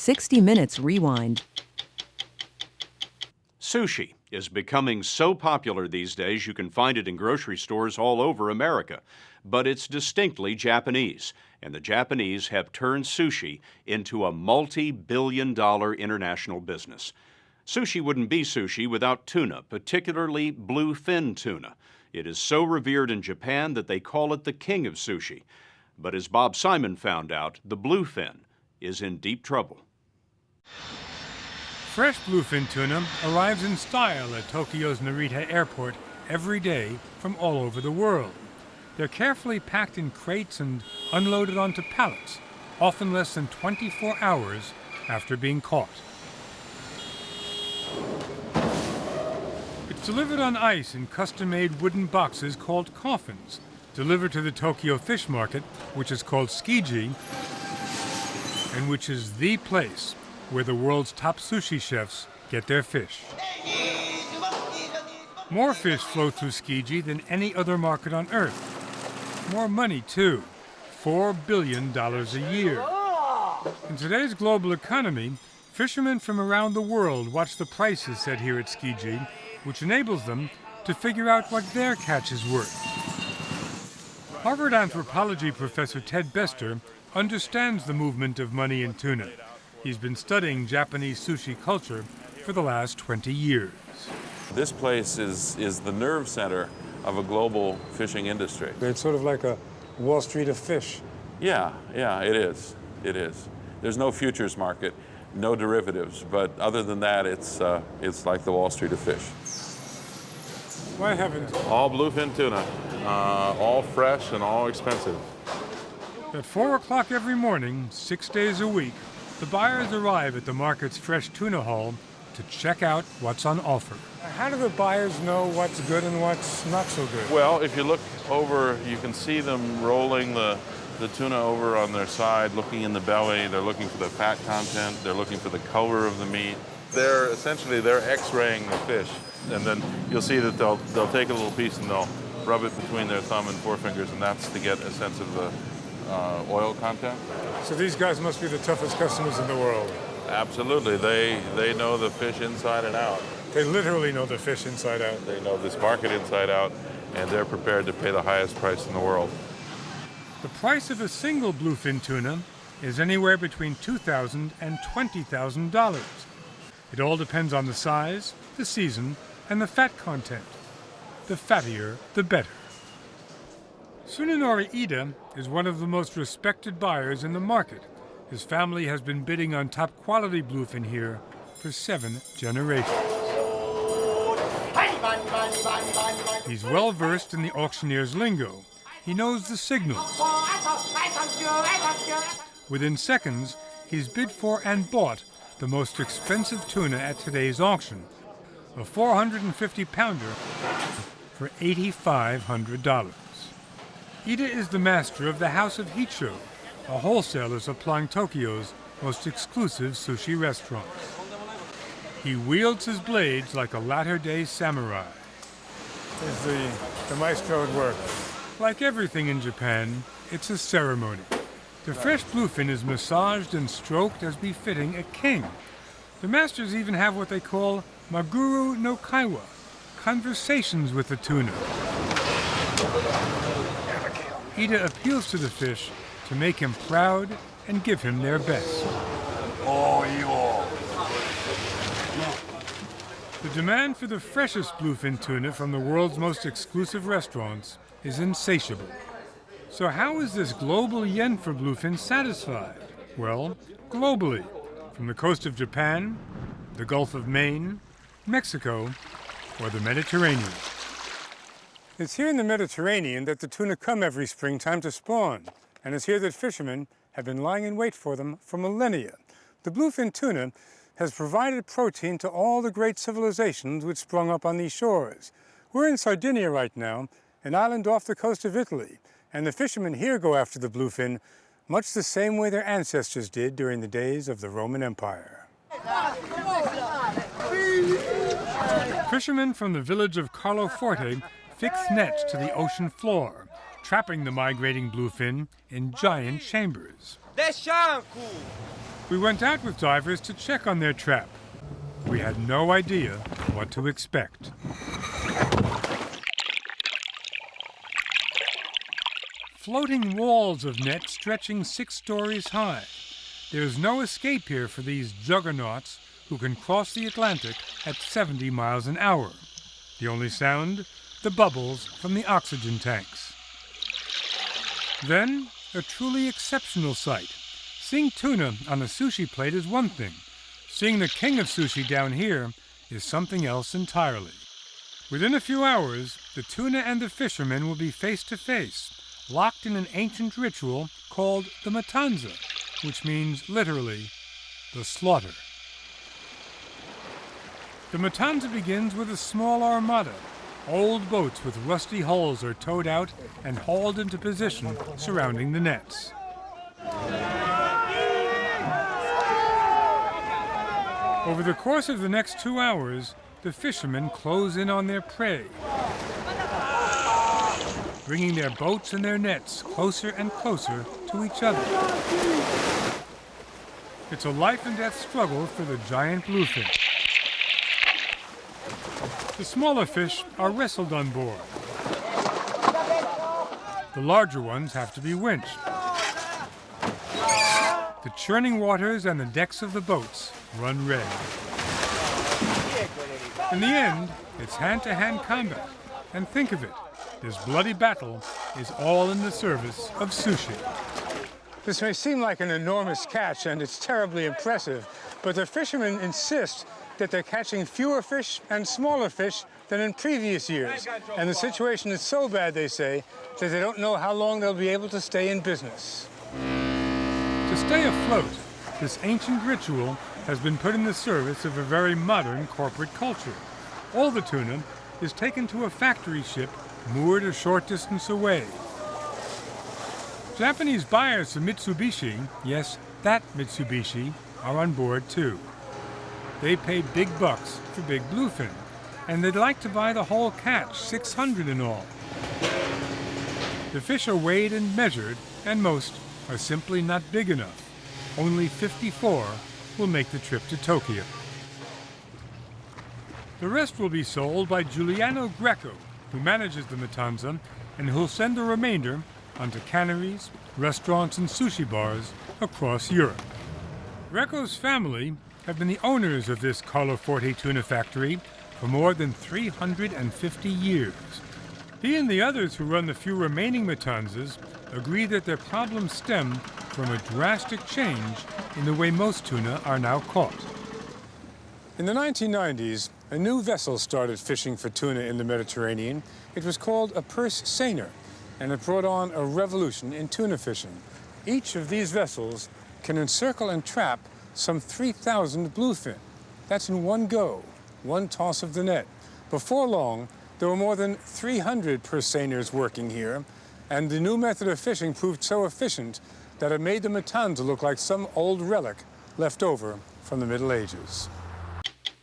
60 Minutes Rewind. Sushi is becoming so popular these days you can find it in grocery stores all over America. But it's distinctly Japanese, and the Japanese have turned sushi into a multi-billion-dollar international business. Sushi wouldn't be sushi without tuna, particularly bluefin tuna. It is so revered in Japan that they call it the king of sushi. But as Bob Simon found out, the bluefin is in deep trouble. Fresh bluefin tuna arrives in style at Tokyo's Narita Airport every day from all over the world. They're carefully packed in crates and unloaded onto pallets, often less than 24 hours after being caught. It's delivered on ice in custom-made wooden boxes called coffins, delivered to the Tokyo fish market, which is called Tsukiji, and which is the place where the world's top sushi chefs get their fish. More fish flow through Tsukiji than any other market on Earth. More money, too. $4 billion a year. In today's global economy, fishermen from around the world watch the prices set here at Tsukiji, which enables them to figure out what their catch is worth. Harvard anthropology professor Ted Bester understands the movement of money in tuna. He's been studying Japanese sushi culture for the last 20 years. This place is the nerve center of a global fishing industry. It's sort of like a Wall Street of fish. Yeah, it is. It is. There's no futures market, no derivatives, but other than that, it's like the Wall Street of fish. Why haven't all bluefin tuna, all fresh and all expensive. At 4 o'clock every morning, 6 days a week, the buyers arrive at the market's fresh tuna hall to check out what's on offer. How do the buyers know what's good and what's not so good? Well, if you look over, you can see them rolling the tuna over on their side, looking in the belly. They're looking for the fat content. They're looking for the color of the meat. They're X-raying the fish. And then you'll see that they'll take a little piece and they'll rub it between their thumb and forefingers, and that's to get a sense of the oil content. So these guys must be the toughest customers in the world. Absolutely. They know the fish inside and out. They literally know the fish inside out. They know this market inside out, and they're prepared to pay the highest price in the world. The price of a single bluefin tuna is anywhere between $2,000 and $20,000. It all depends on the size, the season, and the fat content. The fattier, the better. Tsunenori Ida is one of the most respected buyers in the market. His family has been bidding on top-quality bluefin here for 7 generations. He's well-versed in the auctioneer's lingo. He knows the signals. Within seconds, he's bid for and bought the most expensive tuna at today's auction, a 450-pounder for $8,500. Ida is the master of the House of Hicho, a wholesaler supplying Tokyo's most exclusive sushi restaurants. He wields his blades like a latter-day samurai. Is the maestro at work? Like everything in Japan, it's a ceremony. The fresh bluefin is massaged and stroked as befitting a king. The masters even have what they call maguru no kaiwa, conversations with the tuna. Ida appeals to the fish to make him proud and give him their best. The demand for the freshest bluefin tuna from the world's most exclusive restaurants is insatiable. So how is this global yen for bluefin satisfied? Well, globally, from the coast of Japan, the Gulf of Maine, Mexico, or the Mediterranean. It's here in the Mediterranean that the tuna come every springtime to spawn, and it's here that fishermen have been lying in wait for them for millennia. The bluefin tuna has provided protein to all the great civilizations which sprung up on these shores. We're in Sardinia right now, an island off the coast of Italy, and the fishermen here go after the bluefin much the same way their ancestors did during the days of the Roman Empire. Fishermen from the village of Carlo Forte fix nets to the ocean floor, trapping the migrating bluefin in giant chambers. We went out with divers to check on their trap. We had no idea what to expect. Floating walls of net stretching 6 stories high. There's no escape here for these juggernauts who can cross the Atlantic at 70 miles an hour. The only sound? The bubbles from the oxygen tanks. Then, a truly exceptional sight. Seeing tuna on a sushi plate is one thing. Seeing the king of sushi down here is something else entirely. Within a few hours, the tuna and the fishermen will be face to face, locked in an ancient ritual called the matanza, which means literally, the slaughter. The matanza begins with a small armada. Old boats with rusty hulls are towed out and hauled into position surrounding the nets. Over the course of the next 2 hours, the fishermen close in on their prey, bringing their boats and their nets closer and closer to each other. It's a life and death struggle for the giant bluefin. The smaller fish are wrestled on board. The larger ones have to be winched. The churning waters and the decks of the boats run red. In the end, it's hand-to-hand combat. And think of it, this bloody battle is all in the service of sushi. This may seem like an enormous catch, and it's terribly impressive, but the fishermen insist that they're catching fewer fish and smaller fish than in previous years. And the situation is so bad, they say, that they don't know how long they'll be able to stay in business. To stay afloat, this ancient ritual has been put in the service of a very modern corporate culture. All the tuna is taken to a factory ship moored a short distance away. Japanese buyers of Mitsubishi, yes, that Mitsubishi, are on board too. They pay big bucks for big bluefin, and they'd like to buy the whole catch, 600 in all. The fish are weighed and measured, and most are simply not big enough. Only 54 will make the trip to Tokyo. The rest will be sold by Giuliano Greco, who manages the matanza, and who'll send the remainder onto canneries, restaurants, and sushi bars across Europe. Greco's family have been the owners of this Carlo Forte tuna factory for more than 350 years. He and the others who run the few remaining matanzas agree that their problems stem from a drastic change in the way most tuna are now caught. In the 1990s, a new vessel started fishing for tuna in the Mediterranean. It was called a purse seiner, and it brought on a revolution in tuna fishing. Each of these vessels can encircle and trap some 3,000 bluefin. That's in one go, one toss of the net. Before long, there were more than 300 purse seiners working here, and the new method of fishing proved so efficient that it made the matanza look like some old relic left over from the Middle Ages.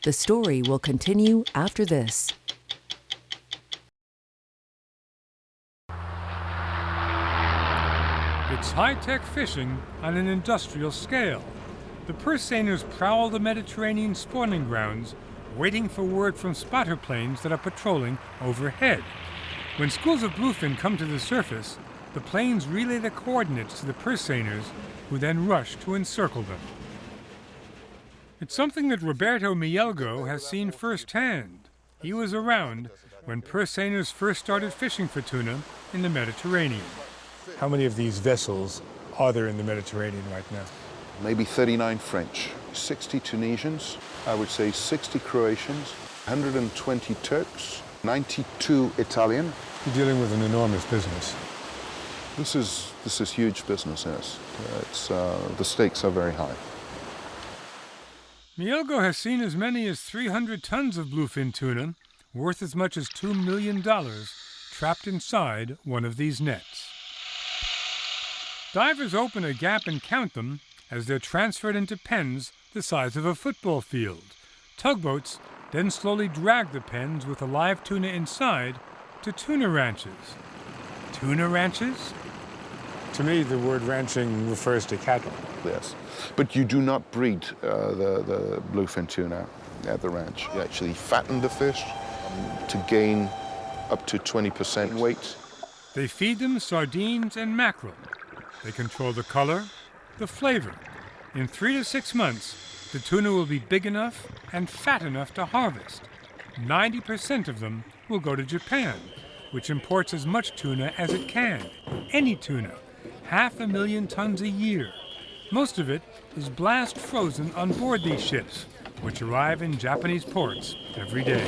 The story will continue after this. It's high-tech fishing on an industrial scale. The purse seiners prowl the Mediterranean spawning grounds, waiting for word from spotter planes that are patrolling overhead. When schools of bluefin come to the surface, the planes relay the coordinates to the purse seiners, who then rush to encircle them. It's something that Roberto Mielgo has seen firsthand. He was around when purse seiners first started fishing for tuna in the Mediterranean. How many of these vessels are there in the Mediterranean right now? Maybe 39 French, 60 Tunisians, I would say 60 Croatians, 120 Turks, 92 Italian. You're dealing with an enormous business. This is huge business, yes. The stakes are very high. Mielgo has seen as many as 300 tons of bluefin tuna, worth as much as $2 million, trapped inside one of these nets. Divers open a gap and count them as they're transferred into pens the size of a football field. Tugboats then slowly drag the pens with the live tuna inside to tuna ranches. Tuna ranches? To me, the word ranching refers to cattle. Yes, but you do not breed the bluefin tuna at the ranch. You actually fatten the fish to gain up to 20% weight. They feed them sardines and mackerel. They control the color, the flavor. In 3 to 6 months, the tuna will be big enough and fat enough to harvest. 90% of them will go to Japan, which imports as much tuna as it can. Any tuna, 500,000 tons a year. Most of it is blast frozen on board these ships, which arrive in Japanese ports every day.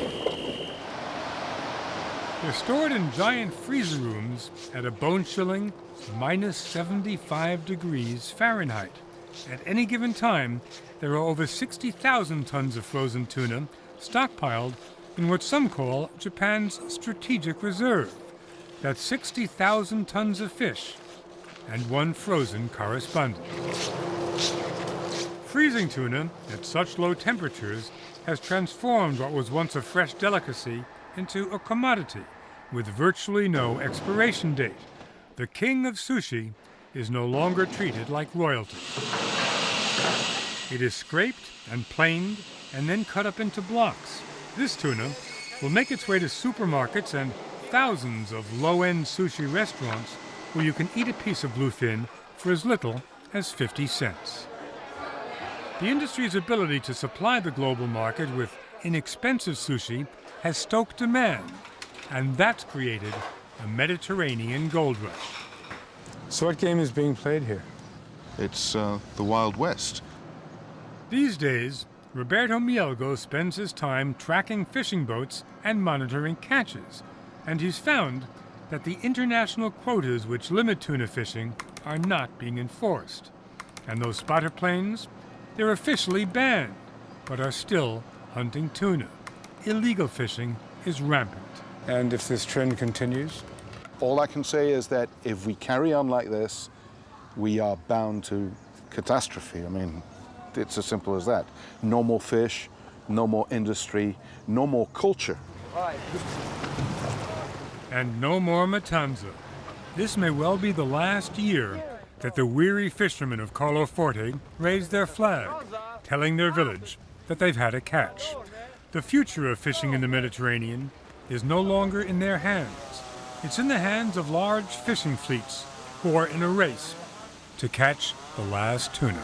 They're stored in giant freezer rooms at a bone-chilling -75 degrees Fahrenheit. At any given time, there are over 60,000 tons of frozen tuna stockpiled in what some call Japan's strategic reserve. That's 60,000 tons of fish and one frozen correspondent. Freezing tuna at such low temperatures has transformed what was once a fresh delicacy into a commodity with virtually no expiration date. The king of sushi is no longer treated like royalty. It is scraped and planed and then cut up into blocks. This tuna will make its way to supermarkets and thousands of low-end sushi restaurants where you can eat a piece of bluefin for as little as 50 cents. The industry's ability to supply the global market with inexpensive sushi has stoked demand, and that's created a Mediterranean gold rush. So what game is being played here? It's the Wild West. These days, Roberto Mielgo spends his time tracking fishing boats and monitoring catches, and he's found that the international quotas which limit tuna fishing are not being enforced. And those spotter planes, they're officially banned, but are still hunting tuna. Illegal fishing is rampant. And if this trend continues? All I can say is that if we carry on like this, we are bound to catastrophe. I mean, it's as simple as that. No more fish, no more industry, no more culture. And no more Matanza. This may well be the last year that the weary fishermen of Carlo Forte raise their flag, telling their village that they've had a catch. The future of fishing in the Mediterranean is no longer in their hands. It's in the hands of large fishing fleets who are in a race to catch the last tuna.